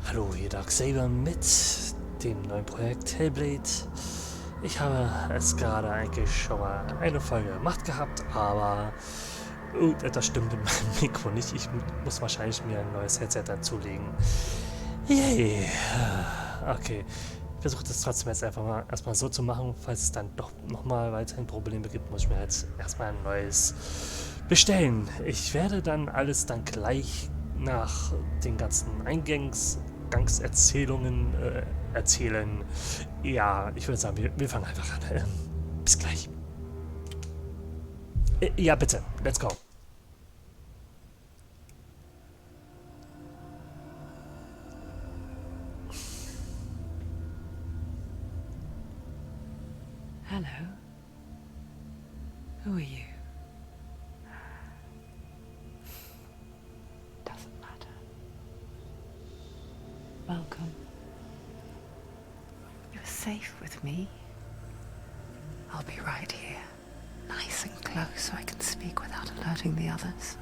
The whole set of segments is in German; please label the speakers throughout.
Speaker 1: Hallo, hier Darksaber mit dem neuen Projekt Hellblade. Ich habe es gerade eigentlich schon mal eine Folge gemacht gehabt, aber etwas stimmt in meinem Mikro nicht. Ich muss wahrscheinlich mir ein neues Headset dazulegen. Yay! Okay, ich versuche das trotzdem jetzt einfach mal erstmal so zu machen. Falls es dann doch nochmal weiterhin Probleme gibt, muss ich mir jetzt erstmal ein neues bestellen. Ich werde dann alles dann gleich nach den ganzen Eingangserzählungen erzählen. Ja, ich würde sagen, wir fangen einfach an. Bis gleich. Ja, bitte. Let's go.
Speaker 2: Hello. Who are you? Doesn't matter. Welcome. You're safe with me. I'll be right here, nice and close so I can speak without alerting the others.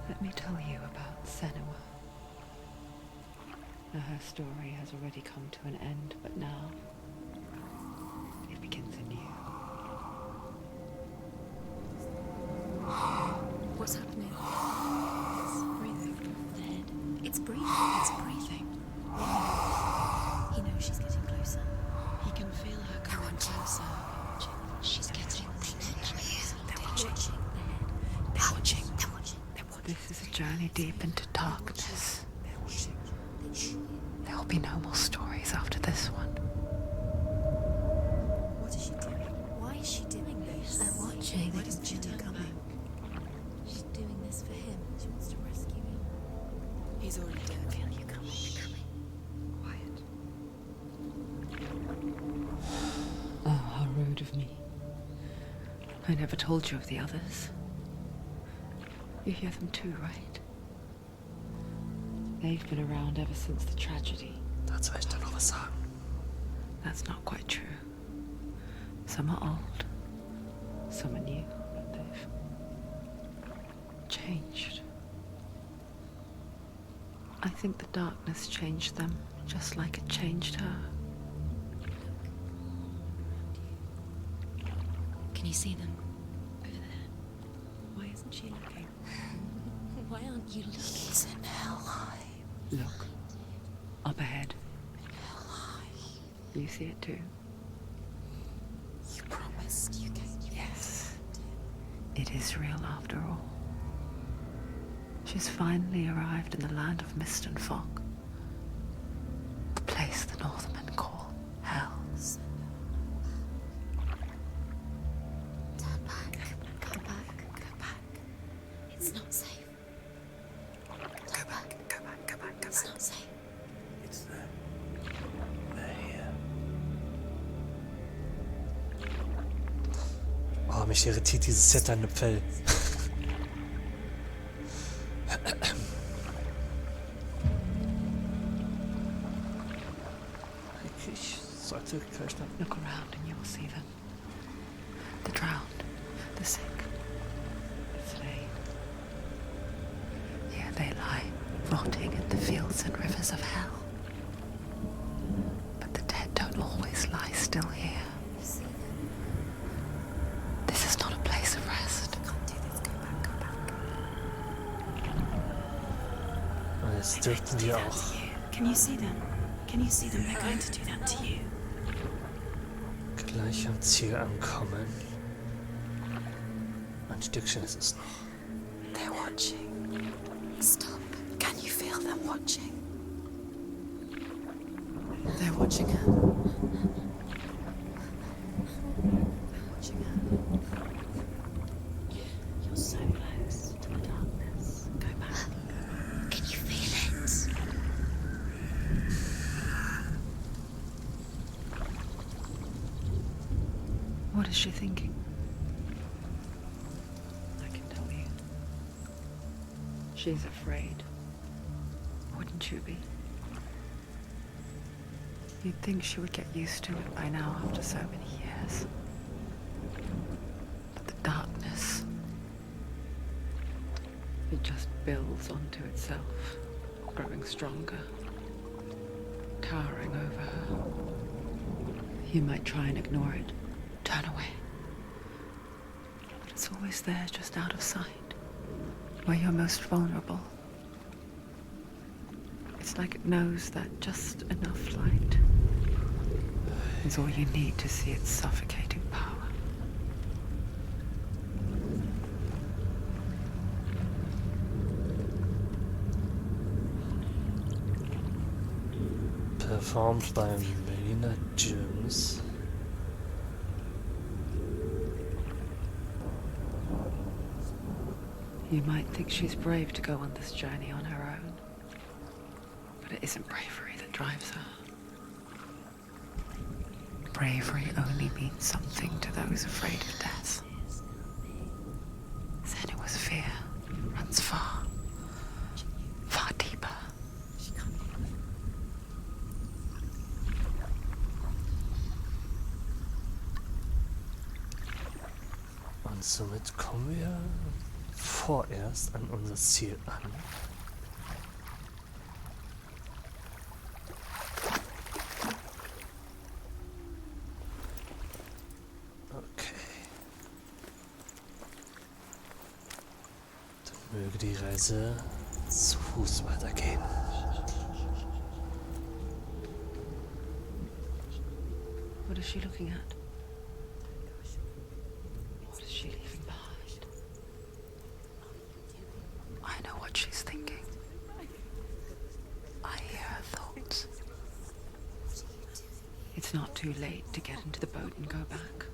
Speaker 2: Let me tell you about Senua. Now, her story has already come to an end, but now it begins anew.
Speaker 3: What's happening? It's breathing. The head. It's breathing. It's breathing. He knows she's getting closer. He can feel her coming closer. She's getting closer. They're watching. They're watching. They're watching. They're watching.
Speaker 2: This is a journey deep into darkness. There will be no more stories after this one.
Speaker 3: What is she doing? Why is she doing this?
Speaker 4: They're watching.
Speaker 3: Why
Speaker 4: They
Speaker 3: doesn't
Speaker 4: can
Speaker 3: she
Speaker 4: feel
Speaker 3: turn
Speaker 4: it coming.
Speaker 3: back? She's doing this for him. She wants to rescue him. He's already dead. I feel you coming. Quiet.
Speaker 2: Oh, how rude of me. I never told you of the others. You hear them too, right? They've been around ever since the tragedy.
Speaker 1: Dazu möchte ich noch was sagen.
Speaker 2: That's not quite true. Some are old, some are new, but they've changed. I think the darkness changed them, just like it changed her.
Speaker 3: Can you see them? Over there. Why isn't she looking? Why aren't you looking?
Speaker 4: He's in Hellheim.
Speaker 2: Look, up ahead.
Speaker 4: Hellheim.
Speaker 2: You see it too?
Speaker 4: You promised you gave you.
Speaker 2: Yes. It is real after all. She's finally arrived in the land of mist and fog. The place the Northmen call Hell.
Speaker 4: Turn back. Go back. Go back.
Speaker 3: It's not safe.
Speaker 4: Go back. Go back. Go back. Go
Speaker 3: It's
Speaker 4: back.
Speaker 3: not safe.
Speaker 1: It's there. They're here. Oh, mich irritiert dieses zitternde Fell. Ich sollte gleich dann.
Speaker 2: Look around and you'll see them. The drowned, the sick, the slain. Here they lie, rotting in the fields and rivers of hell. But the dead don't always lie still here. This is not a place of rest.
Speaker 4: Can't do this. Go back. Go back.
Speaker 1: Und jetzt dürften wir auch.
Speaker 3: Can you see them? Can you see them? They're going to do that to you.
Speaker 1: Gleich am Ziel ankommen. Ein Stückchen ist es noch.
Speaker 4: They're watching. Stop. Can you feel them watching? They're watching her. They're watching her.
Speaker 3: You're so close to the darkness. Go back.
Speaker 4: Can you feel it?
Speaker 2: What is she thinking? I can tell you. She's afraid. Wouldn't you be? You'd think she would get used to it by now after so many years. But the darkness, it just builds onto itself, growing stronger, towering over her. You might try and ignore it, turn away. But it's always there, just out of sight, where you're most vulnerable. It's like it knows that just enough light is all you need to see its suffocating power.
Speaker 1: Performed by Melina Jones.
Speaker 2: You might think she's brave to go on this journey on her own, but it isn't bravery that drives her. Bravery only means something to those afraid of death. Senua's fear runs far, far deeper.
Speaker 1: Und somit kommen wir vorerst an unser Ziel an. Möge die Reise zu Fuß weitergehen.
Speaker 2: What is she looking at? What is she leaving behind? I know what she's thinking. I hear her thoughts. It's not too late to get into the boat and go back.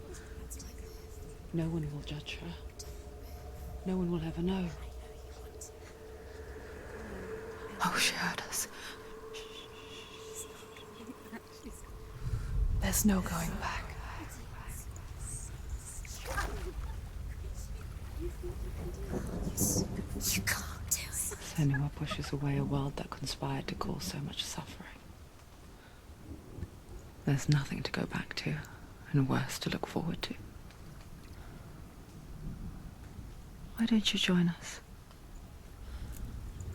Speaker 2: No one will judge her. No one will ever know. Oh, she heard us. There's no going back.
Speaker 3: You can't do it.
Speaker 2: Senua pushes away a world that conspired to cause so much suffering. There's nothing to go back to, and worse to look forward to. Why don't you join us?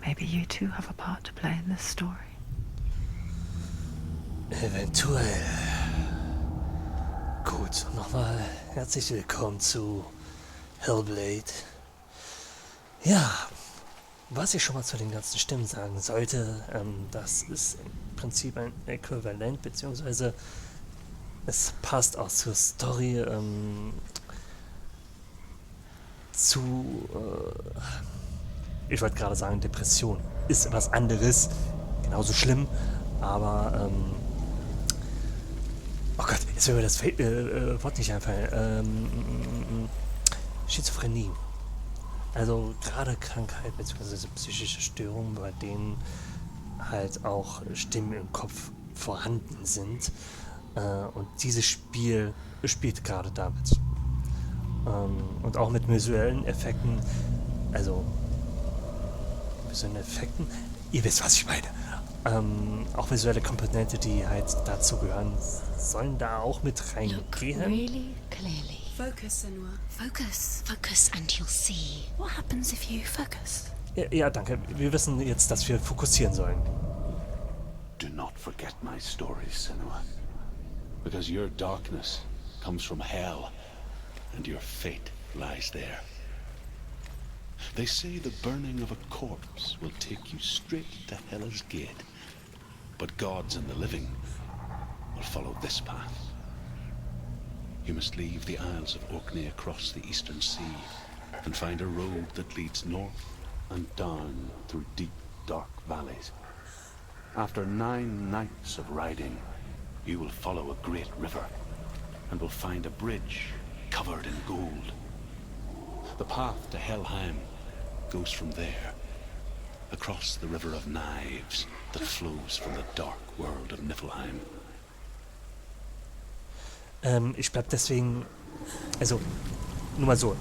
Speaker 2: Maybe you too have a part to play in this story.
Speaker 1: Eventuell. Gut, nochmal herzlich willkommen zu Hellblade. Ja, was ich schon mal zu den ganzen Stimmen sagen sollte, das ist im Prinzip ein Äquivalent, beziehungsweise es passt auch zur Story ich wollte gerade sagen, Depression ist was anderes, genauso schlimm, aber oh Gott, jetzt will mir das Wort nicht einfallen. Schizophrenie. Also gerade Krankheit bzw. psychische Störungen, bei denen halt auch Stimmen im Kopf vorhanden sind. Und dieses Spiel spielt gerade damit. Und auch mit visuellen Effekten, also visuellen Effekten, ihr wisst, was ich meine. Auch visuelle Komponente, die halt dazu gehören, sollen da auch mit reingehen.
Speaker 3: Really clearly.
Speaker 4: Focus, Senua.
Speaker 3: Focus. Focus and you'll see.
Speaker 4: What happens if you focus?
Speaker 1: Ja, danke. Wir wissen jetzt, dass wir fokussieren sollen.
Speaker 5: Do not forget my stories, Senua. Because your darkness comes from hell, and your fate lies there. They say the burning of a corpse will take you straight to Hela's gate, but gods and the living will follow this path. You must leave the Isles of Orkney across the eastern sea and find a road that leads north and down through deep, dark valleys. After 9 nights of riding, you will follow a great river and will find a bridge covered in gold. The path to Hellheim goes from there, across the river of knives that flows from the dark world of Niflheim.
Speaker 1: Ich bleib deswegen, also nur mal so,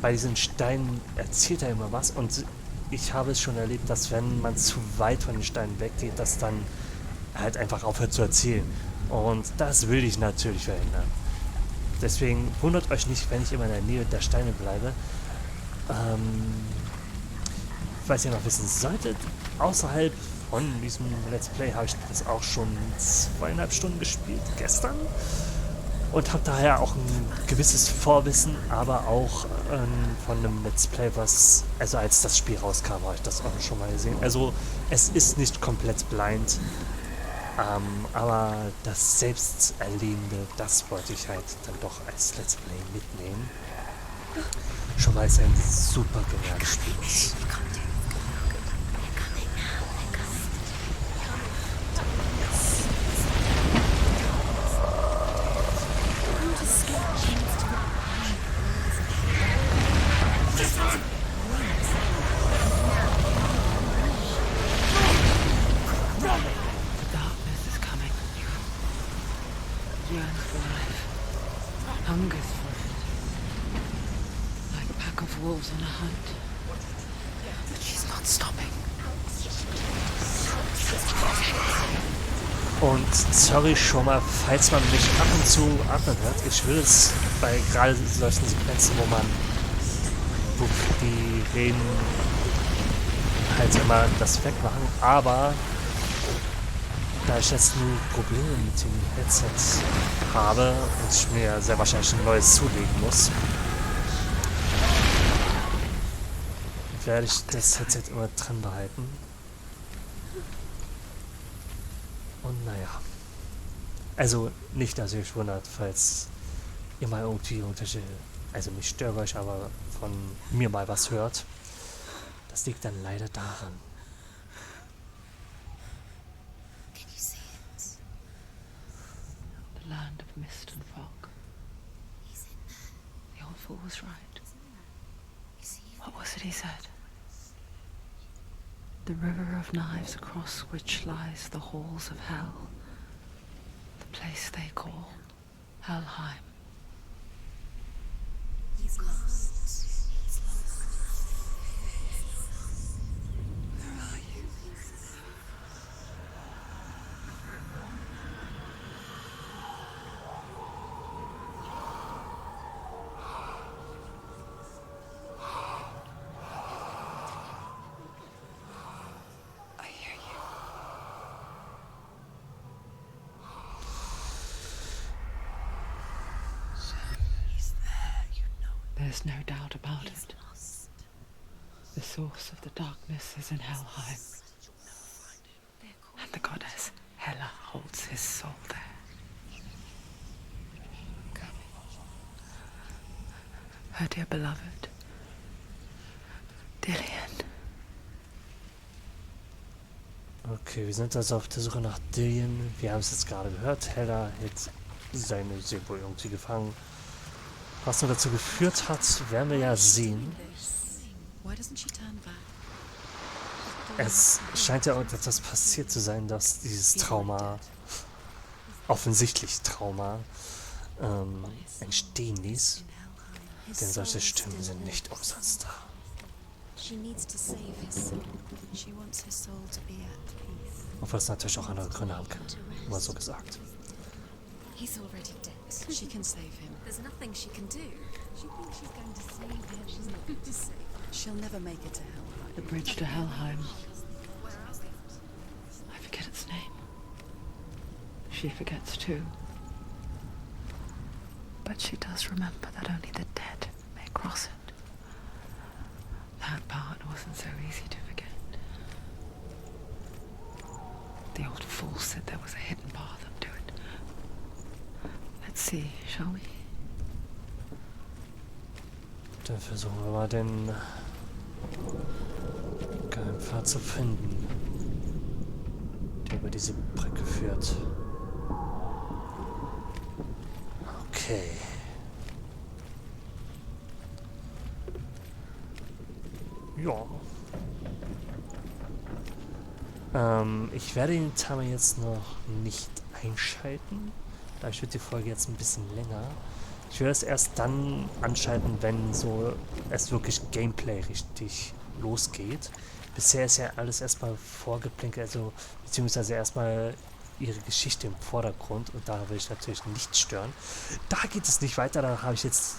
Speaker 1: bei diesen Steinen erzählt er immer was und ich habe es schon erlebt, dass wenn man zu weit von den Steinen weggeht, dass dann halt einfach aufhört zu erzählen. Und das will ich natürlich verhindern. Deswegen wundert euch nicht, wenn ich immer in der Nähe der Steine bleibe. was ihr noch wissen solltet, außerhalb von diesem Let's Play habe ich das auch schon 2,5 Stunden gespielt, gestern. Und habe daher auch ein gewisses Vorwissen, aber auch von einem Let's Play, was, also als das Spiel rauskam, habe ich das auch schon mal gesehen. Also es ist nicht komplett blind, aber das Selbsterlebende, das wollte ich halt dann doch als Let's Play mitnehmen. Schon weil es ein super geniales Spiel ist.
Speaker 2: Yearns for life, hungers for it, like a pack of wolves on a hunt. But she's not stopping.
Speaker 1: Und sorry schon mal, falls man mich ab und zu atmen hört. Ich will es bei gerade solchen Sequenzen, wo die Reden halt immer das wegmachen, aber da ich jetzt nur Probleme mit dem Headset habe und ich mir sehr wahrscheinlich ein neues zulegen muss, werde ich das Headset immer dran behalten. Und naja. Also nicht, dass ihr euch wundert, falls ihr mal irgendwie irgendwelche, also nicht störerisch, aber von mir mal was hört. Das liegt dann leider daran.
Speaker 2: The land of mist and fog. The old fool was right. What was it he said? The river of knives across which lies the halls of hell. The place they call Hellheim.
Speaker 3: He's lost. He's lost.
Speaker 2: Where are you? I hear you. He's there, you know. There's no doubt about it. The source of the darkness is in Hellheim. And the goddess Hela holds his soul there. Her dear beloved, Dillian.
Speaker 1: Okay, wir sind also auf der Suche nach Dillian. Wir haben es jetzt gerade gehört. Hela hat seine Seele irgendwie gefangen. Was nur dazu geführt hat, werden wir ja sehen.
Speaker 3: Why doesn't she turn back?
Speaker 1: Es scheint ja auch etwas passiert zu sein, dass dieses Trauma, offensichtlich Trauma, entstehen ließ. Denn solche Stimmen sind nicht umsonst da.
Speaker 3: She needs to save his soul. She wants his soul to be at peace.
Speaker 1: Obwohl es natürlich auch andere Gründe haben kann. Immer so gesagt.
Speaker 3: He's already dead. She can save him. There's nothing she can do. She thinks she's going to save him. She's not going to save him. She'll never make it to Hellheim.
Speaker 2: The bridge to Hellheim. I forget its name. She forgets too. But she does remember that only the dead may cross it. That part wasn't so easy to forget. The old fool said there was a hidden path up to it. Let's see, shall we?
Speaker 1: Dann versuchen wir mal den Geheimpfad zu finden, der über diese Brücke führt. Okay. Ja. Ich werde den Timer jetzt noch nicht einschalten. Dadurch wird die Folge jetzt ein bisschen länger. Ich werde es erst dann anschalten, wenn so es wirklich Gameplay richtig losgeht. Bisher ist ja alles erstmal vorgeplinkelt, also beziehungsweise erstmal ihre Geschichte im Vordergrund und da will ich natürlich nicht stören. Da geht es nicht weiter, da habe ich jetzt,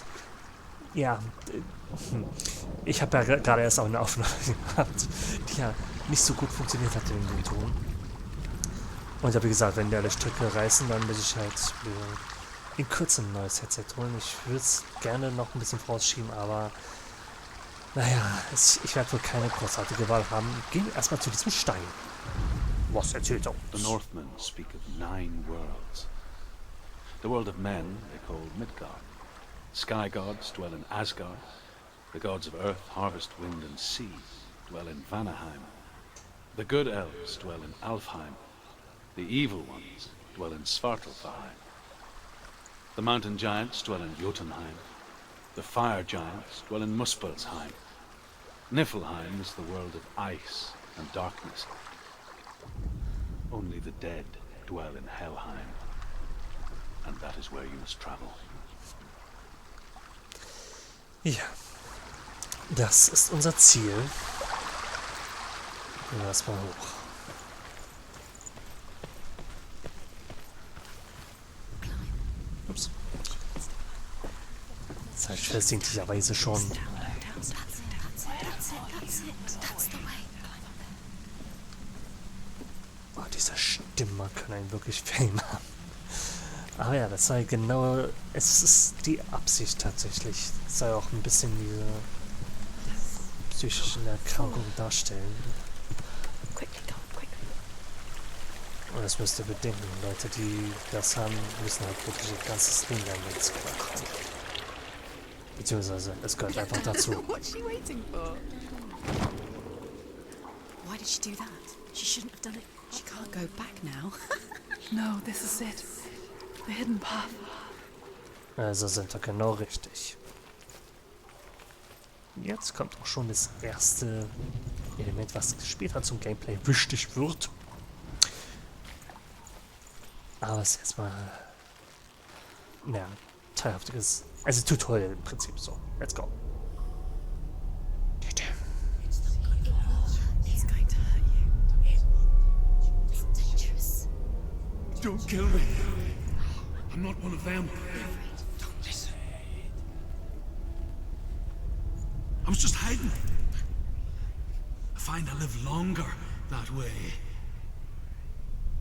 Speaker 1: ja, ich habe ja gerade erst auch eine Aufnahme gehabt ja nicht so gut funktioniert hat in dem Ton. Und ja, wie gesagt, wenn die alle Stricke reißen, dann muss ich halt in Kürze ein neues Headset holen. Ich würde es gerne noch ein bisschen vorausschieben, aber naja, ich werde wohl keine großartige Wahl haben. Gehen wir erstmal zu diesem Stein. Was erzählt er
Speaker 5: The
Speaker 1: uns?
Speaker 5: Northmen speak of 9 worlds. The world of men they call Midgard. Sky gods dwell in Asgard. The gods of earth, harvest, wind, and sea dwell in Vanaheim. The good elves dwell in Alfheim. The evil ones dwell in Svartalfheim. The mountain giants dwell in Jotunheim. The fire giants dwell in Muspelheim. Niflheim is the world of ice and darkness. Only the dead dwell in Hellheim. And that is where you must travel.
Speaker 1: Ja, das ist unser Ziel. Gehen wir erstmal hoch. Ups. Das heißt versehentlicherweise schon. Oh, diese Stimmen können einen wirklich Fame haben. Aber ja, das sei genau, es ist die Absicht tatsächlich. Es soll auch ein bisschen diese psychischen Erkrankungen darstellen. Und das müsst ihr bedenken. Leute, die das haben, müssen halt wirklich ihr ganzes Leben lang jetzt klarkommen. Beziehungsweise, es gehört einfach dazu.
Speaker 3: What's she waiting for? Why did she do that? She shouldn't have done it. She can't go back now.
Speaker 2: No, this is it. The hidden path.
Speaker 1: Also sind wir genau richtig. Jetzt kommt auch schon das erste Element, was später zum Gameplay wichtig wird. Aber es ist erstmal teilhaftiges, also Tutorial im Prinzip so. Let's go.
Speaker 3: It's going to hurt you. It's dangerous.
Speaker 6: Don't kill me. I'm not one of them.
Speaker 3: Don't listen.
Speaker 6: I was just hiding. I find I live longer that way.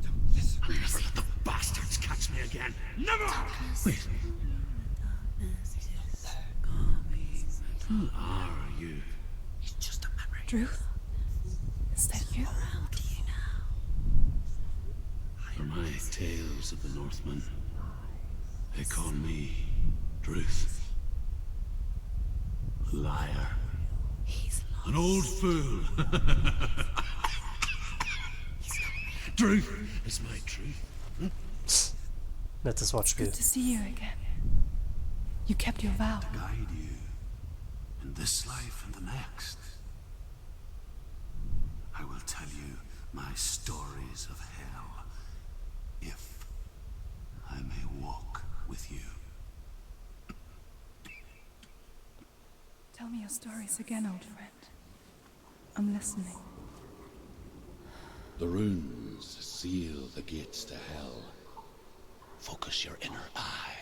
Speaker 3: Don't listen.
Speaker 6: Never let the bastards catch me again. Never! Wait. Who are you?
Speaker 3: It's just a memory.
Speaker 2: Druth? Is that you?
Speaker 3: Around you now.
Speaker 6: For my tales of the Northmen, they call me Druth. Liar.
Speaker 3: He's lost.
Speaker 6: An old fool. Truth is my truth.
Speaker 1: Nettes Wortspiel.
Speaker 2: Good to see you again. You kept your vow.
Speaker 6: Guide you in this life and the next. I will tell you my stories of hell, if I may walk with you.
Speaker 2: Tell me your stories again, old friend. I'm listening.
Speaker 5: The runes seal the gates to hell. Focus your inner eye,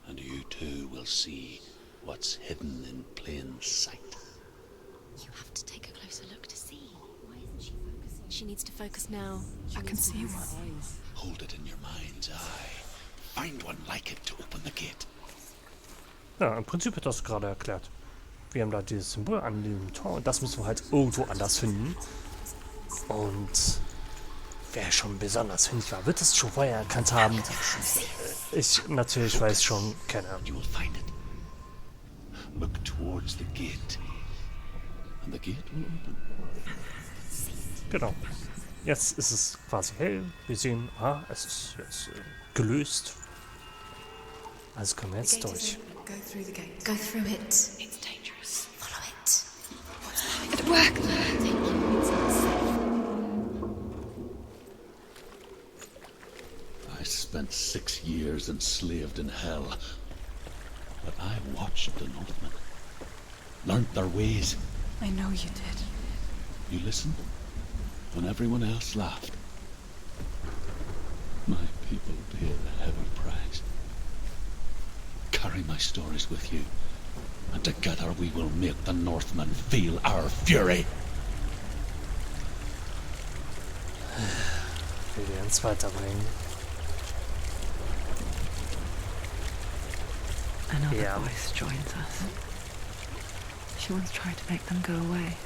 Speaker 5: and you too will see what's hidden in plain sight.
Speaker 3: You have to take a closer look to see. Why isn't she focusing? She needs to focus now.
Speaker 2: I can see one.
Speaker 5: Hold it in your mind's eye. Find one like it to open the gate.
Speaker 1: Ja, im Prinzip wird das gerade erklärt. Wir haben da dieses Symbol an dem Tor und das müssen wir halt irgendwo anders finden. Und wer schon besonders findig war, wird es schon vorher erkannt haben. Ich natürlich weiß schon, keine Ahnung.
Speaker 5: You will find it. Look towards the gate, and the gate will open.
Speaker 1: Genau. Jetzt ist es quasi hell. Wir sehen, es ist jetzt gelöst. Also können wir jetzt durch.
Speaker 3: Go through the gate. Go through it. It's dangerous. Follow it.
Speaker 2: It worked.
Speaker 3: Thank you. It's safe.
Speaker 5: I spent 6 years enslaved in hell, but I watched the Northmen, learnt their ways.
Speaker 2: I know you did.
Speaker 5: You listened when everyone else laughed. My people paid a heavy price. Carry my stories with you, and together we will make the Northmen feel our fury.
Speaker 1: uns weiterbringen.
Speaker 2: Another
Speaker 1: Yeah.
Speaker 2: voice joins us. She once tried to make them go away.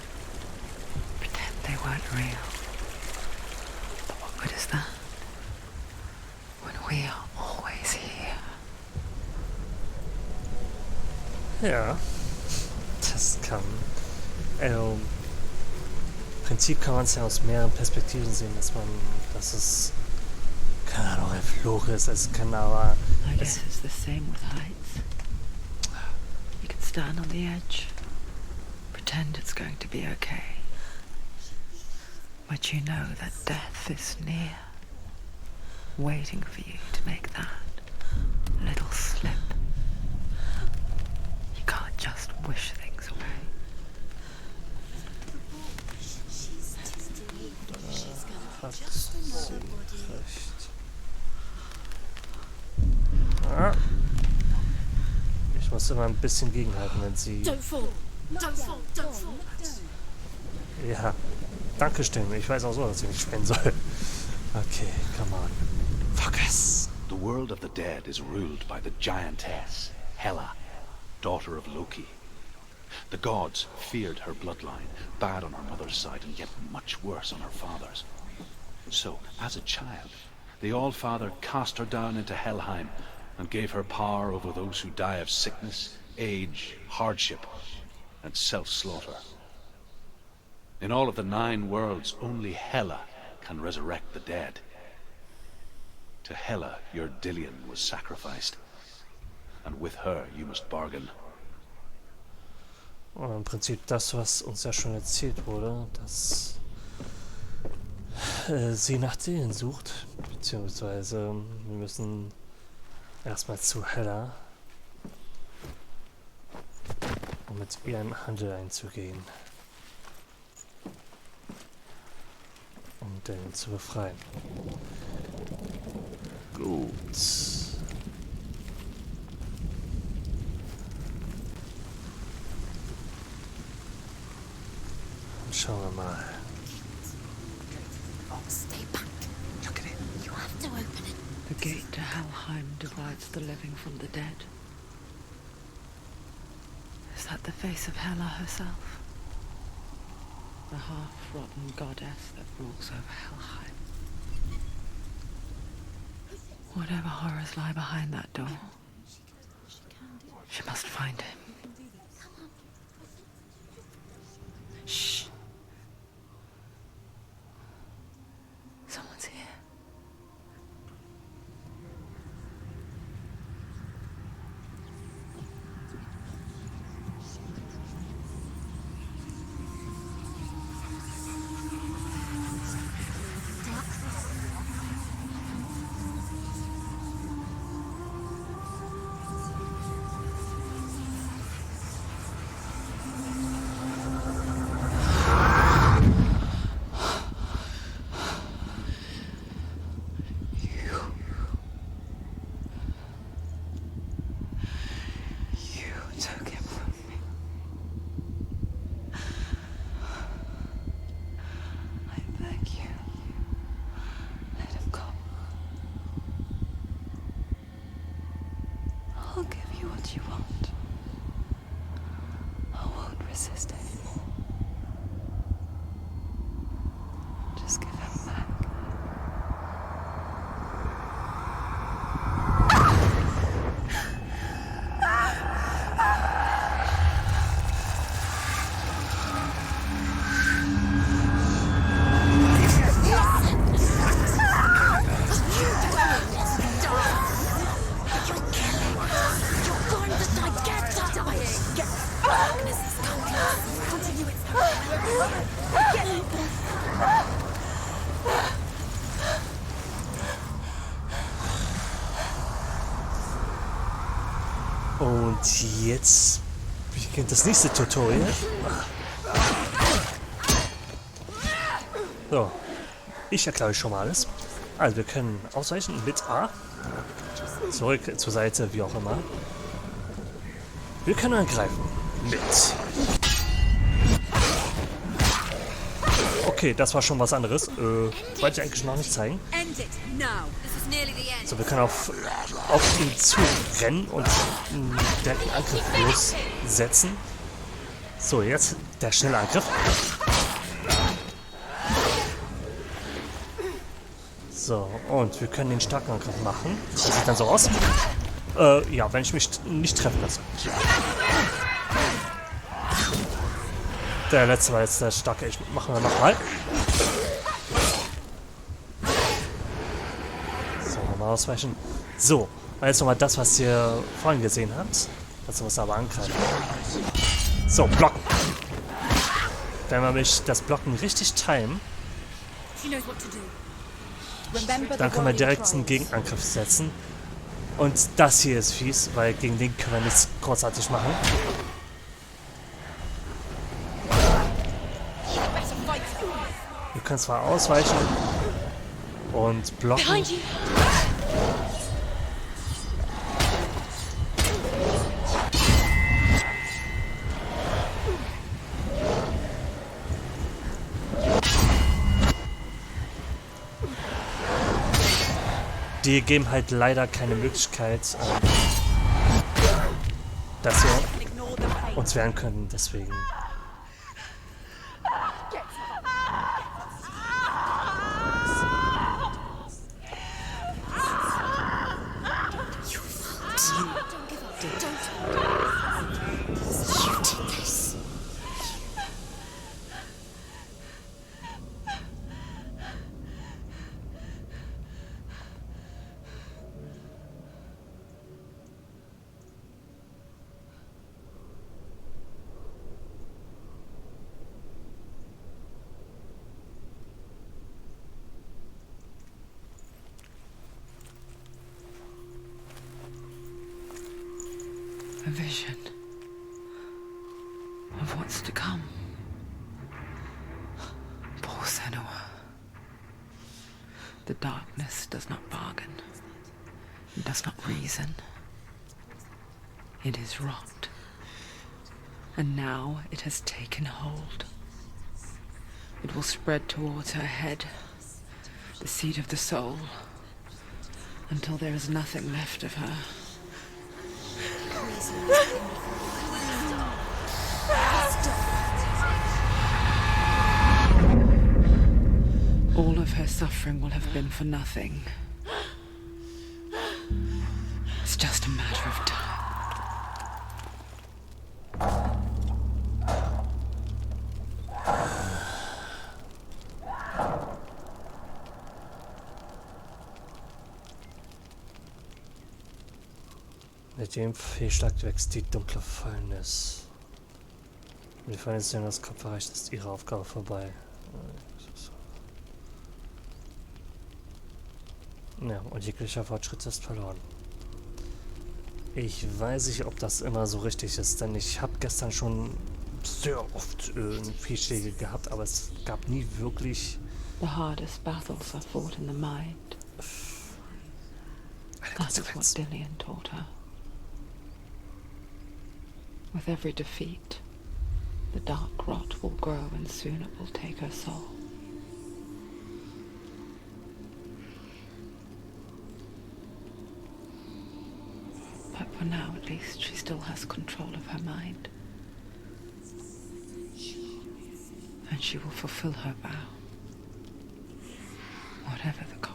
Speaker 2: Pretend they weren't real. But what good is that? When we are always here.
Speaker 1: Ja, das kann. Im Prinzip kann man es ja aus mehreren Perspektiven sehen, dass es, keine Ahnung, ein Fluch ist. Es kann aber.
Speaker 2: I guess it's the same with heights. You can stand on the edge, pretend it's going to be okay. But you know that death is near, waiting for you to make that little slip. You can't just wish things away.
Speaker 1: Hat sie recht. Ah. Ich muss immer ein bisschen gegenhalten, wenn sie.
Speaker 3: Don't fall! Don't fall! Don't fall!
Speaker 1: Ja, danke Stimme. Ich weiß auch so, dass ich nicht springen soll. Okay, come on. Focus.
Speaker 5: The world of the dead is ruled by the giantess, Hela, daughter of Loki. The gods feared her bloodline, bad on her mother's side and yet much worse on her father's. So, as a child, the All-Father cast her down into Hellheim and gave her power over those who die of sickness, age, hardship, and self-slaughter. In all of the 9 worlds, only Hela can resurrect the dead. To Hela, your Dillion was sacrificed, and with her you must bargain.
Speaker 1: Und im Prinzip das, was uns ja schon erzählt wurde, dass sie nach Dillion sucht, beziehungsweise wir müssen erstmal zu Hela, um mit ihr einen Handel einzugehen, um Dillion zu befreien. Gut. Dann schauen wir mal.
Speaker 3: Stay back. Look at it. You have to open it.
Speaker 2: The gate to Hellheim divides the living from the dead. Is that the face of Hela herself? The half-rotten goddess that rules over Hellheim. Whatever horrors lie behind that door, she must find him. Shh. Someone's here. I'll give you what you want. I won't resist anymore. Just give him back.
Speaker 1: Und jetzt beginnt das nächste Tutorial. So, ich erkläre euch schon mal alles. Also wir können ausweichen mit A, zurück zur Seite, wie auch immer. Wir können angreifen mit Okay, das war schon was anderes. Wollte ich eigentlich noch nicht zeigen. So, wir können auf ihn zu rennen und direkt einen Angriff lossetzen. So, jetzt der schnelle Angriff. So, und wir können den starken Angriff machen. Das sieht dann so aus. Ja, wenn ich mich nicht treffen lasse. Der letzte war jetzt der starke. Ich machen wir nochmal. So, nochmal ausweichen. So, und jetzt nochmal das, was ihr vorhin gesehen habt. Das muss aber angreifen. So, blocken. Wenn wir nämlich das Blocken richtig timen, dann können wir direkt einen Gegenangriff setzen. Und das hier ist fies, weil gegen den können wir nichts großartig machen. Wir können zwar ausweichen und blocken. Die geben halt leider keine Möglichkeit, dass wir uns wehren können, deswegen.
Speaker 2: A vision of what's to come. Poor Senua. The darkness does not bargain. It does not reason. It is rot. And now it has taken hold. It will spread towards her head, the seat of the soul, until there is nothing left of her. All of her suffering will have been for nothing. It's just a matter of time.
Speaker 1: Mit dem Fehlschlag wächst die dunkle Fäulnis. Wenn die Fäulnis in das Kopf erreicht, ist ihre Aufgabe vorbei. Ja, und jeglicher Fortschritt ist verloren. Ich weiß nicht, ob das immer so richtig ist, denn ich habe gestern schon sehr oft Fehlschläge gehabt, aber es gab nie wirklich...
Speaker 2: The hardest battles are fought in the mind. That is what Dillian taught her. With every defeat, the dark rot will grow and soon it will take her soul. But for now, at least, she still has control of her mind. And she will fulfill her vow, whatever the cost.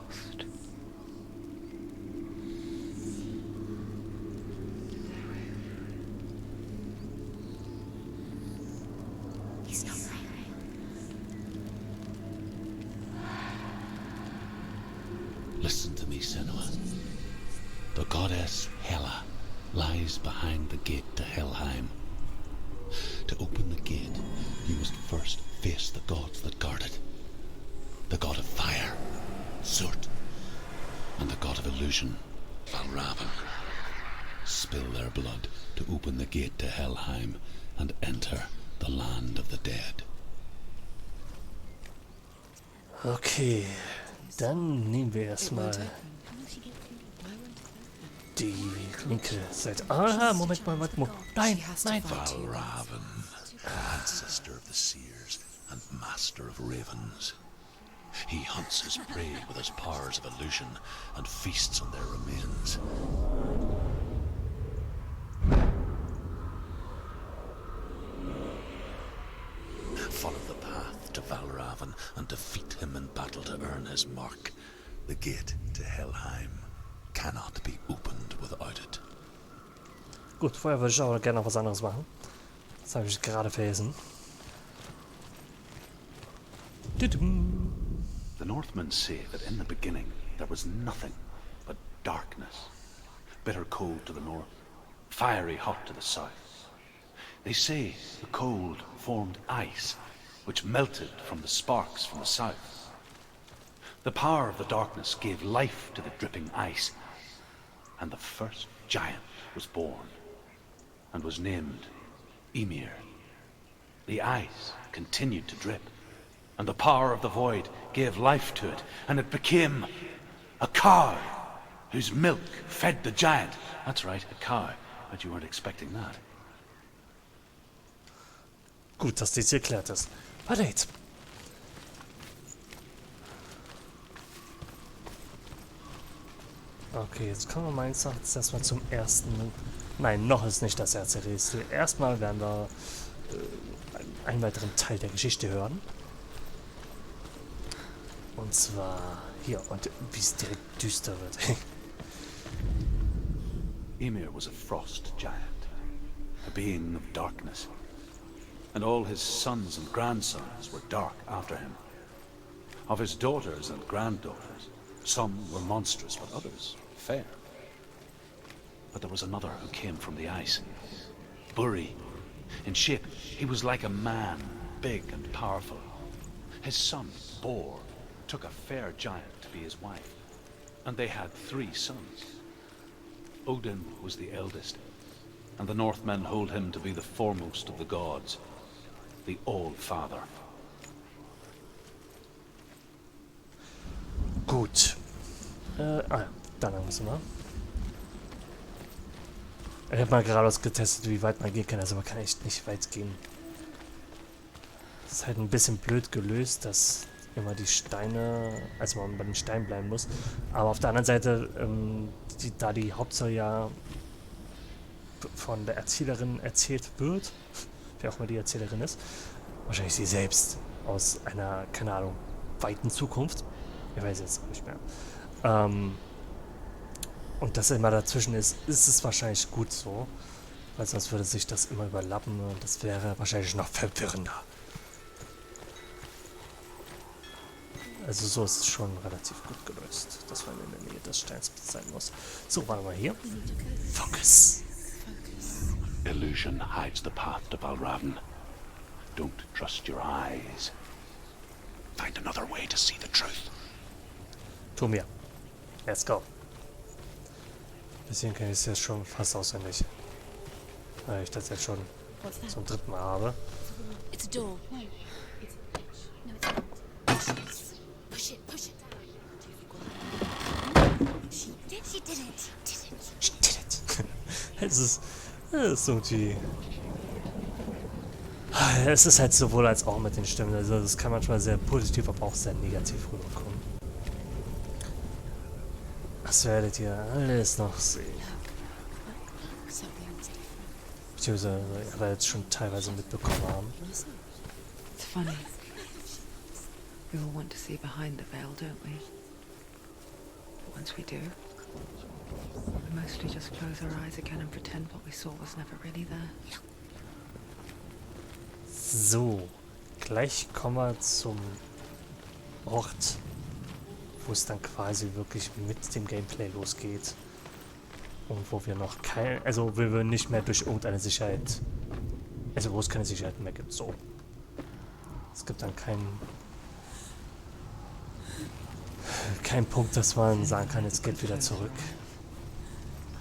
Speaker 5: Listen to me, Senua. The goddess Hela lies behind the gate to Hellheim. To open the gate, you must first face the gods that guard it. The god of fire, Surt, and the god of illusion, Valravan. Spill their blood to open the gate to Hellheim and enter the land of the dead.
Speaker 1: Okay, dann nehmen wir erstmal die linke Seite. Ah, Moment. Nein.
Speaker 6: Valravan, ancestor of the seers and master of ravens. He hunts his prey with his powers of illusion and feasts on their remains. Follow the path to Valravan and defeat him in battle to earn his mark. The gate to Hellheim cannot be opened without it.
Speaker 1: Gut, vorher würde ich auch gerne noch was anderes machen. Das habe ich gerade vergessen.
Speaker 5: The Northmen say that in the beginning there was nothing but darkness. Bitter cold to the north, fiery hot to the south. They say the cold formed ice, which melted from the sparks from the south. The power of the darkness gave life to the dripping ice, and the first giant was born, and was named Ymir. The ice continued to drip, and the power of the void gave life to it, and it became a cow, whose milk fed the giant. That's right, a cow. But you weren't expecting that.
Speaker 1: Gut, dass dies hier erklärt ist. Warte jetzt. Okay, jetzt kommen wir meines Erachtens erstmal zum ersten. Nein, noch ist nicht das erste Rätsel. Erstmal werden wir einen weiteren Teil der Geschichte hören. Und zwar hier, und wie es direkt düster wird.
Speaker 5: Ymir was a frost giant, a being of darkness, and all his sons and grandsons were dark after him. Of his daughters and granddaughters, some were monstrous, but others fair. But there was another who came from the ice, Buri. In shape, he was like a man, big and powerful. His son, Bor, took a fair giant to be his wife, and they had 3 sons. Odin was the eldest, and the Northmen hold him to be the foremost of the gods, the All-Father.
Speaker 1: Gut. Ja, dann müssen wir. Ich habe mal geradeaus getestet, wie weit man gehen kann, also man kann echt nicht weit gehen. Das ist halt ein bisschen blöd gelöst, dass immer die Steine, also man bei den Steinen bleiben muss. Aber auf der anderen Seite, da die Hauptstory ja von der Erzählerin erzählt wird, wer auch immer die Erzählerin ist, wahrscheinlich sie selbst aus einer, keine Ahnung, weiten Zukunft. Ich weiß jetzt auch nicht mehr. Und das immer dazwischen ist es wahrscheinlich gut so, weil sonst würde sich das immer überlappen und das wäre wahrscheinlich noch verwirrender. Also so ist es schon relativ gut gelöst, dass man in der Nähe des Steins sein muss. So, warte mal hier. Focus.
Speaker 5: Illusion hides the path to Valravan. Don't trust your eyes. Find another way to see the truth.
Speaker 1: Tu mir. Let's go. Bisschen kenne ich es jetzt schon fast auswendig. Weil ich das jetzt schon zum 3. Mal habe.
Speaker 3: It's a door. No, it's a bitch. No, it's not. Push it down. She did it.
Speaker 1: She did it. Es ist irgendwie... Es ist halt sowohl als auch mit den Stimmen. Also das kann manchmal sehr positiv, aber auch sehr negativ rüberkommen. Das werdet ihr alles noch sehen. Beziehungsweise ihr werdet es schon teilweise mitbekommen haben.
Speaker 2: It's funny. We all want to see behind the veil, don't we? But once we do, we mostly just close our eyes again and pretend what we saw was never really there.
Speaker 1: So, gleich kommen wir zum Ort, wo es dann quasi wirklich mit dem Gameplay losgeht. Und wo wir noch also wo wir nicht mehr durch irgendeine Sicherheit, also wo es keine Sicherheit mehr gibt, so. Es gibt dann keinen Punkt, dass man sagen kann, jetzt geht wieder zurück.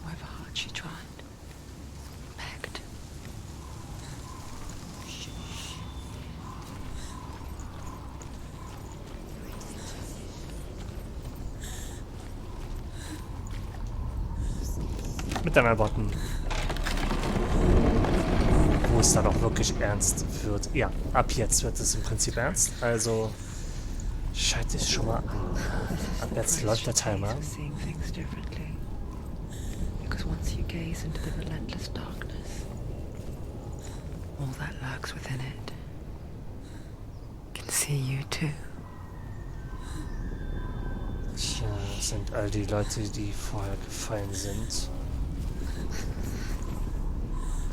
Speaker 2: However hard she tried, begged.
Speaker 1: Mit anderen Worten, wo es dann auch wirklich ernst wird. Ja, ab jetzt wird es im Prinzip ernst. Also schalte ich schon mal an. Ab jetzt läuft der Timer.
Speaker 2: Seeing things differently. Because once you gaze into the relentless darkness, all that lurks within it can see you too.
Speaker 1: Tja, das sind all die Leute, die vorher gefallen sind.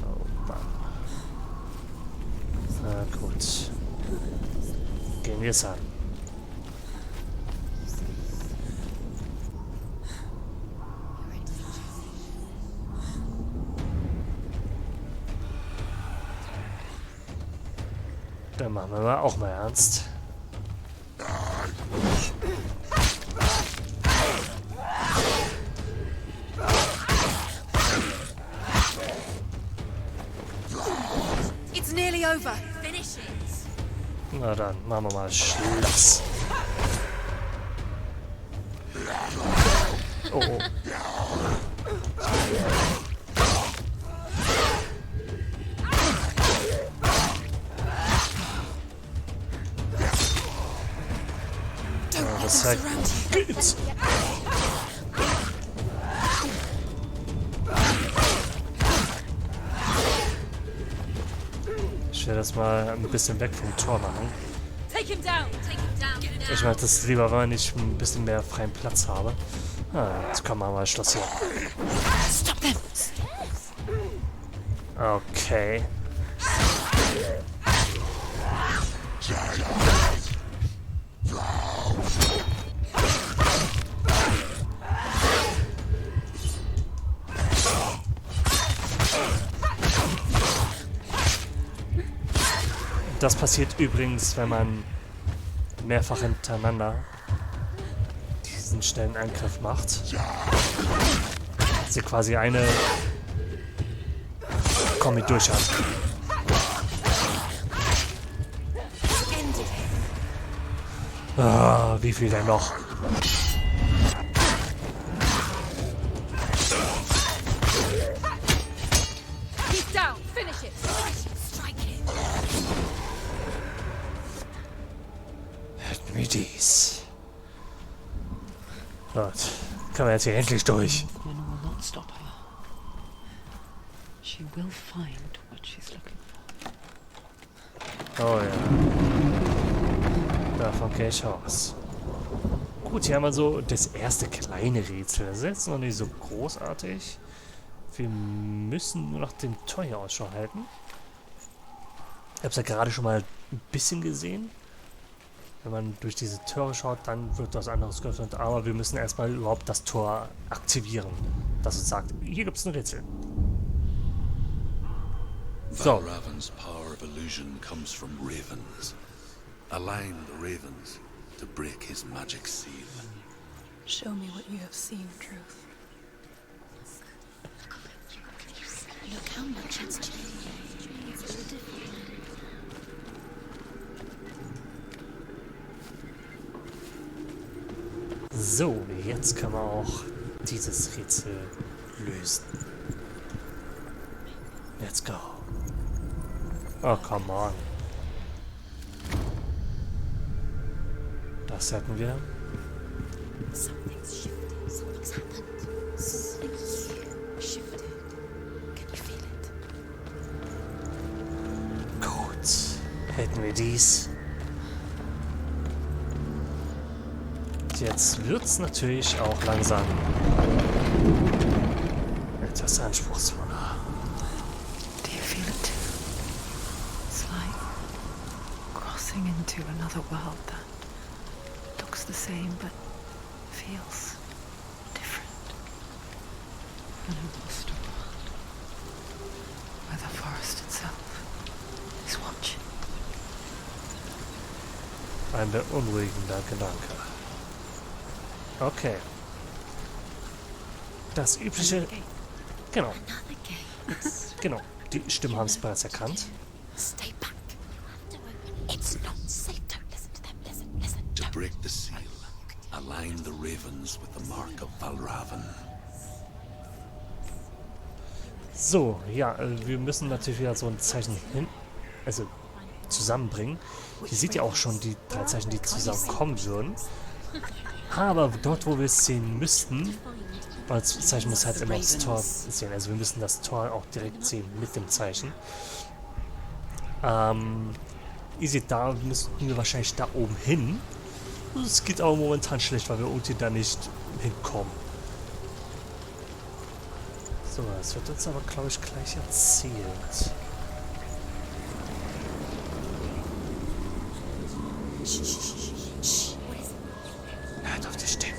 Speaker 1: Oh Mann. Na gut. Gehen wir es an. Dann machen wir mal auch mal ernst.
Speaker 3: It's nearly over. Finish it.
Speaker 1: Na dann, machen wir mal Schluss. Oh, oh. Das zeigt geht's. Ich werde das mal ein bisschen weg vom Tor machen.
Speaker 3: Take him down. Take him down. Get him down.
Speaker 1: Ich mag das lieber, wenn ich ein bisschen mehr freien Platz habe. Ah, jetzt kommen wir mal Schluss hier.
Speaker 3: Stop them.
Speaker 1: Okay. Das passiert übrigens, wenn man mehrfach hintereinander diesen schnellen Angriff macht. Sie quasi eine Kombi durch hat. Ah, wie viel denn noch?
Speaker 3: He's down. Finish it. Strike it.
Speaker 1: Hätten wir dies. Gut, können wir jetzt hier endlich durch.
Speaker 2: Senua will not stop her. She will find what she's looking for.
Speaker 1: Oh ja. Davon gehe ich aus. Gut, hier haben wir so das erste kleine Rätsel. Das ist jetzt noch nicht so großartig. Wir müssen nur nach dem Tor Ausschau halten. Ich habe es ja gerade schon mal ein bisschen gesehen. Wenn man durch diese Tore schaut, dann wird was anderes geöffnet. Aber wir müssen erstmal überhaupt das Tor aktivieren. Das uns sagt, hier gibt es ein Rätsel. So.
Speaker 6: Valravn's power of illusion comes from ravens. Align the ravens to break his magic seal.
Speaker 4: Show me what you have seen, Truth.
Speaker 3: Look how much it's changed. It's all different.
Speaker 1: So, jetzt können wir auch dieses Rätsel lösen. Let's go. Oh, come on. Das hätten wir.
Speaker 3: Something's shifted. Something's happened. Something's shifted. Can you feel it?
Speaker 1: Gut. Hätten wir dies. Jetzt wird's natürlich auch langsam etwas anspruchsvoller.
Speaker 2: Do you feel it too? It's like crossing into another world that looks the same but feels different. An imposter world where the forest itself is watching.
Speaker 1: Ein beunruhigender Gedanke. Okay. Das übliche. Genau.
Speaker 3: Another gate.
Speaker 1: Genau. Die Stimmen haben es bereits erkannt.
Speaker 3: Stay back. You have to open it. It's not safe. Don't listen to them. Listen.
Speaker 6: To
Speaker 3: Don't.
Speaker 6: break the seal, align the ravens with the mark of Valravn.
Speaker 1: So, ja, wir müssen natürlich wieder so ein Zeichen zusammenbringen. Hier seht ihr auch schon die 3 Zeichen, die zusammenkommen würden. Aber dort, wo wir es sehen müssten, weil das Zeichen muss halt immer aufs Tor sehen. Also wir müssen das Tor auch direkt sehen mit dem Zeichen. Ihr seht, da müssten wir wahrscheinlich da oben hin. Es geht aber momentan schlecht, weil wir unten da nicht hinkommen. So, das wird uns aber, glaube ich, gleich erzählt. Hört auf die Stimmen.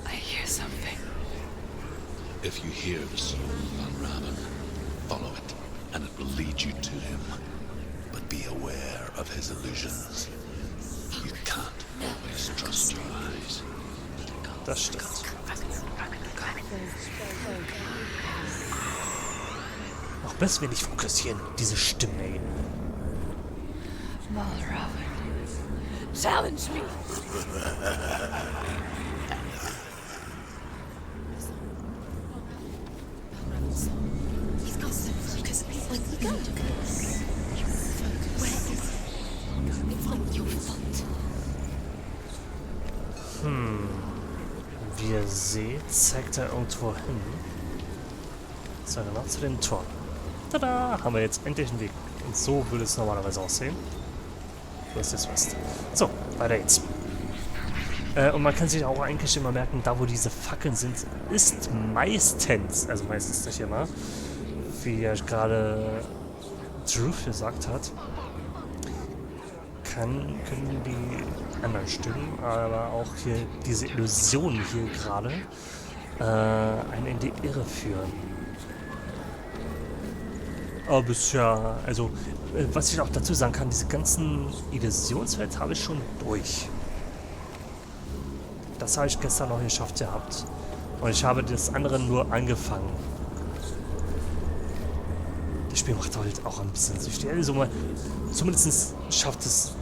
Speaker 2: I hear something.
Speaker 6: If you hear the soul of Van Raven, follow it, and it will lead you to him. But be aware of his illusions. You can't always trust your eyes.
Speaker 1: Das stimmt. Noch besser, wenn ich fokussieren, diese Stimme, ey.
Speaker 2: Raven. Challenge me.
Speaker 3: He's got some focus. When you go to focus, where is it? It's not your fault.
Speaker 1: Wie ihr seht, zeigt er irgendwo hin. So, genau zu den Toren. Tada! Haben wir jetzt endlich einen Weg. Und so würde es normalerweise aussehen. Du hast jetzt was. So, weiter geht's. Und man kann sich auch eigentlich immer merken, da wo diese Fackeln sind, ist meistens, also meistens nicht immer, wie ja gerade Drew gesagt hat, können die anderen Stimmen, aber auch hier diese Illusionen hier gerade einen in die Irre führen. Aber bisher, also, was ich auch dazu sagen kann, diese ganzen Illusionswelt habe ich schon durch. Das habe ich gestern noch geschafft gehabt. Und ich habe das andere nur angefangen. Das Spiel macht halt auch ein bisschen süchtig. Also zumindest schafft es,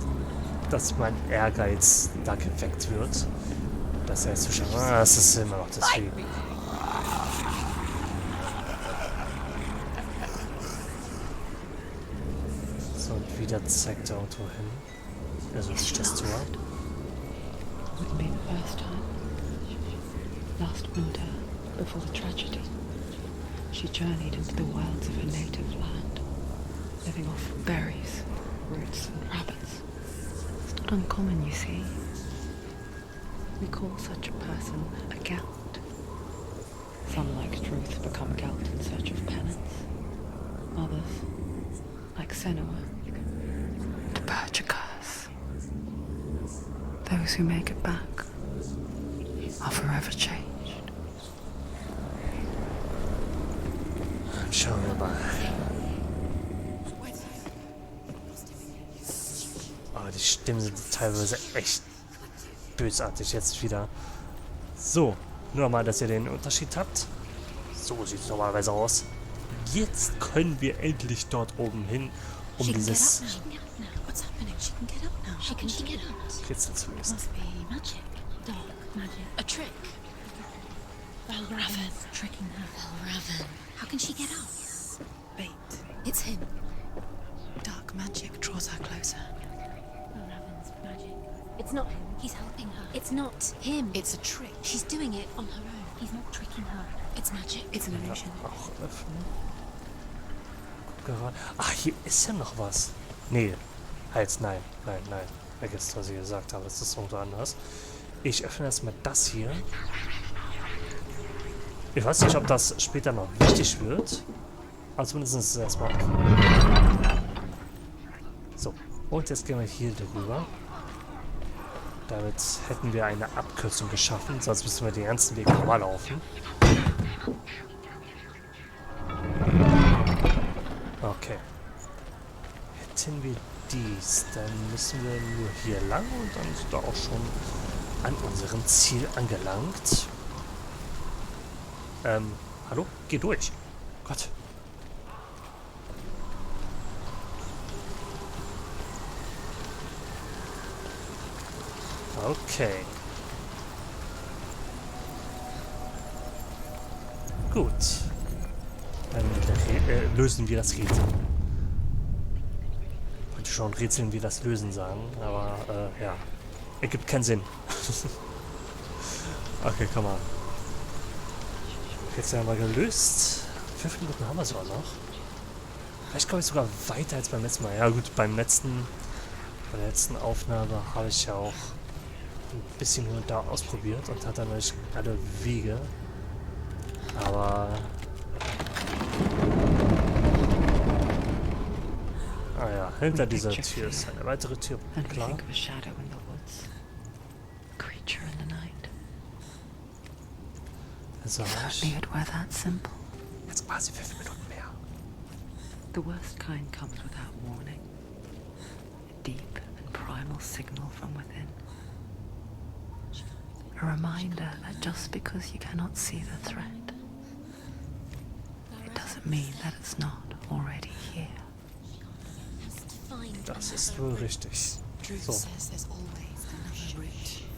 Speaker 1: dass mein Ehrgeiz da geweckt wird. Dass er jetzt zu schauen, das ist immer noch das Spiel. So, und wieder zeigt er irgendwo hin. Also durch das Tor.
Speaker 2: Wouldn't be the first time. Last winter, before the tragedy, she journeyed into the wilds of her native land, living off berries, roots, and rabbits. It's not uncommon, you see. We call such a person a Gelt. Some, like Truth, become Gelt in search of penance. Others, like Senua, the Purchakers. Those who make it back are forever changed.
Speaker 1: Schauen wir mal. Oh, die Stimmen sind teilweise echt bösartig jetzt wieder. So, nur mal, dass ihr den Unterschied habt. So sieht es normalerweise aus. Jetzt können wir endlich dort oben hin, um dieses
Speaker 3: What's happening? She can get up now. How can she get up?
Speaker 1: Rätsel zu lösen.
Speaker 3: Must be magic. Dark magic. A trick. Valravan. Tricking her. Valravan. How can she get out? Bait. It's him. Dark magic draws her closer. Valravan's magic. It's not him. He's helping her. It's not him. It's a trick. She's doing it on her own. He's not tricking her. It's magic. It's an illusion.
Speaker 1: Auch öffnen. Guck gerade. Ach, hier ist ja noch was. Nee. Halt, nein. Vergesst, was ich gesagt habe. Es ist irgendwo anders. Ich öffne erstmal das hier. Ich weiß nicht, ob das später noch wichtig wird. Aber zumindest ist es erstmal offen. So, und jetzt gehen wir hier drüber. Damit hätten wir eine Abkürzung geschaffen, sonst müssen wir den ganzen Weg nochmal laufen. Okay. Hätten wir dies, dann müssen wir nur hier lang und dann sind wir auch schon an unserem Ziel angelangt. Hallo? Geh durch. Gott. Okay. Gut. Dann lösen wir das Rätsel. Ich wollte schon rätseln, wie das lösen sagen, aber ja. Ergibt keinen Sinn. Okay, komm mal. Jetzt haben wir gelöst. 5 Minuten haben wir sogar noch. Vielleicht komme ich sogar weiter als beim letzten Mal. Ja gut, bei der letzten Aufnahme habe ich ja auch ein bisschen hier und da ausprobiert und hatte dann nicht alle Wege. Aber... Ah ja, hinter dieser Tür ist eine weitere Tür, klar. Also jetzt quasi 5 Minuten mehr.
Speaker 2: The worst kind comes without warning. A deep and primal signal from within. A reminder that just because you cannot see the threat, it doesn't mean that it's not already here.
Speaker 1: Das ist wohl richtig. So.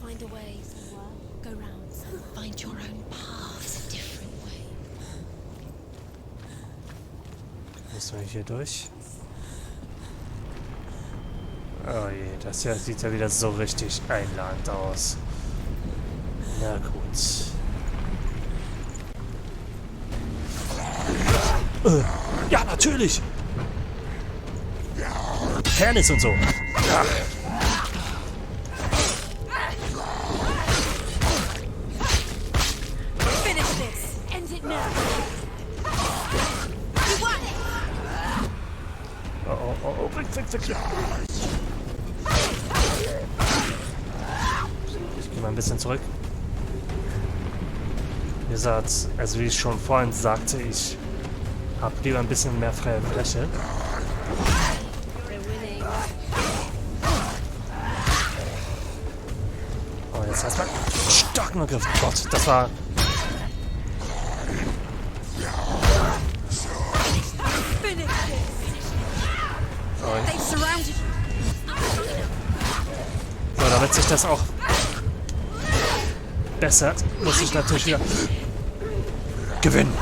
Speaker 3: Find a way, go round, find your own path, a different way.
Speaker 1: Müssen wir hier durch? Oh je, das hier sieht ja wieder so richtig einladend aus. Na gut. Ja, natürlich! Fairness und so. Ja. Oh, weg. Ich gehe mal ein bisschen zurück. Wie gesagt, also wie ich schon vorhin sagte, ich habe lieber ein bisschen mehr freie Fläche. Oh, jetzt erstmal starken Angriff. Gott, das war... So, damit sich das auch bessert, muss ich natürlich wieder gewinnen.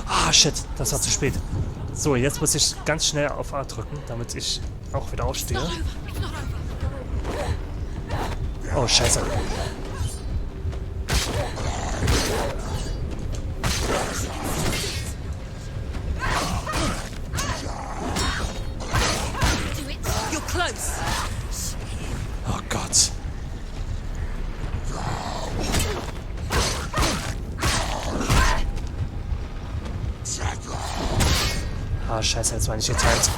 Speaker 1: Ah, shit, das war zu spät. So, jetzt muss ich ganz schnell auf A drücken, damit ich auch wieder aufstehe. Oh, scheiße. Oh Gott. Ah, scheiße, jetzt war nicht geteilt.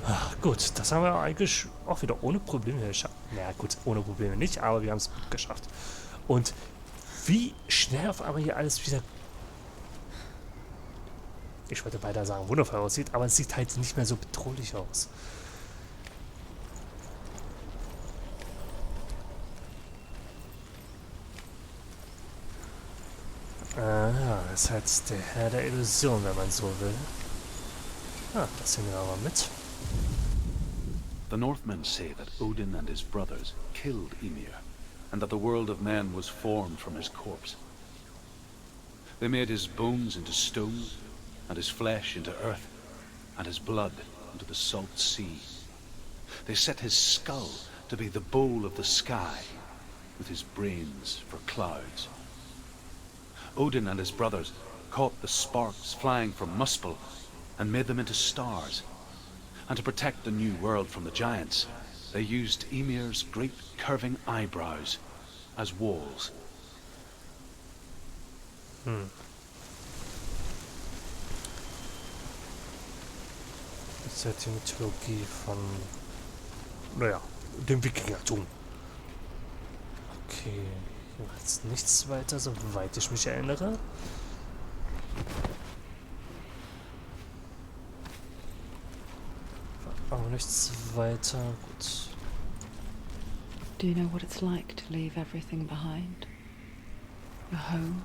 Speaker 1: Ach, gut, das haben wir eigentlich auch wieder ohne Probleme geschafft. Naja, gut, ohne Probleme nicht, aber wir haben es gut geschafft. Und wie schnell auf einmal hier alles wieder, ich wollte beinahe sagen, wundervoll aussieht, aber es sieht halt nicht mehr so bedrohlich aus. Ja, das ist halt der Herr der Illusion, wenn man so will. Ah, das nehmen wir aber mit.
Speaker 5: The Northmen say that Odin and his brothers killed Ymir, and that the world of men was formed from his corpse. They made his bones into stone, and his flesh into earth, and his blood into the salt sea. They set his skull to be the bowl of the sky, with his brains for clouds. Odin and his brothers caught the sparks flying from Muspel and made them into stars. And to protect the new world from the giants, they used Ymir's great curving eyebrows as walls.
Speaker 1: Das ist ja die Mythologie von, naja, dem Wikingertum. Okay, hier war jetzt nichts weiter, soweit ich mich erinnere. War auch nichts weiter, gut.
Speaker 2: Do you know what it's like to leave everything behind? Your home,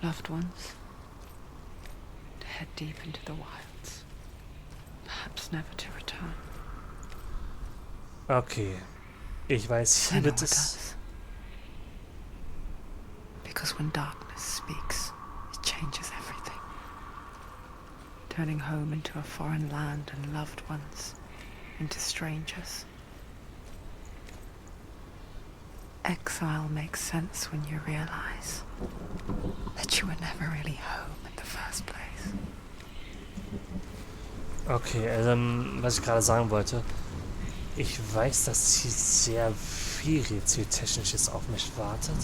Speaker 2: loved ones to head deep into the wilds, perhaps never to return.
Speaker 1: Okay. Ich weiß, hier wird
Speaker 2: Senua
Speaker 1: es...
Speaker 2: does. Because when darkness speaks, it changes everything. Turning home into a foreign land and loved ones into strangers. Exile makes sense when you realize that you were never really home in the first place.
Speaker 1: Okay, was ich gerade sagen wollte. Ich weiß, dass hier sehr viel Rätseltechnisches auf mich wartet.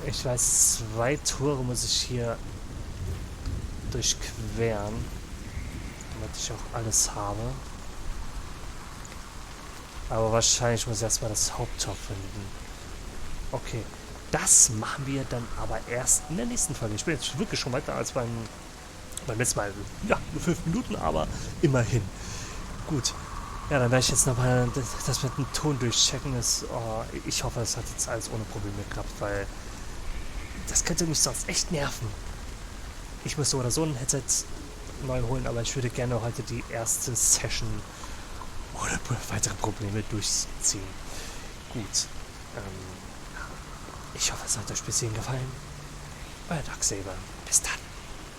Speaker 1: Ich weiß, 2 Tore muss ich hier durchqueren, damit ich auch alles habe. Aber wahrscheinlich muss ich erstmal das Haupttor finden. Okay, das machen wir dann aber erst in der nächsten Folge. Ich bin jetzt wirklich schon weiter als beim letzten Mal. Ja, nur 5 Minuten, aber immerhin. Gut. Ja, dann werde ich jetzt nochmal das mit dem Ton durchchecken. Ich hoffe, es hat jetzt alles ohne Probleme geklappt, weil das könnte mich sonst echt nerven. Ich muss so oder so ein Headset neu holen, aber ich würde gerne heute die erste Session ohne weitere Probleme durchziehen. Gut. Ich hoffe, es hat euch ein bisschen gefallen. Euer Darksaber. Bis dann.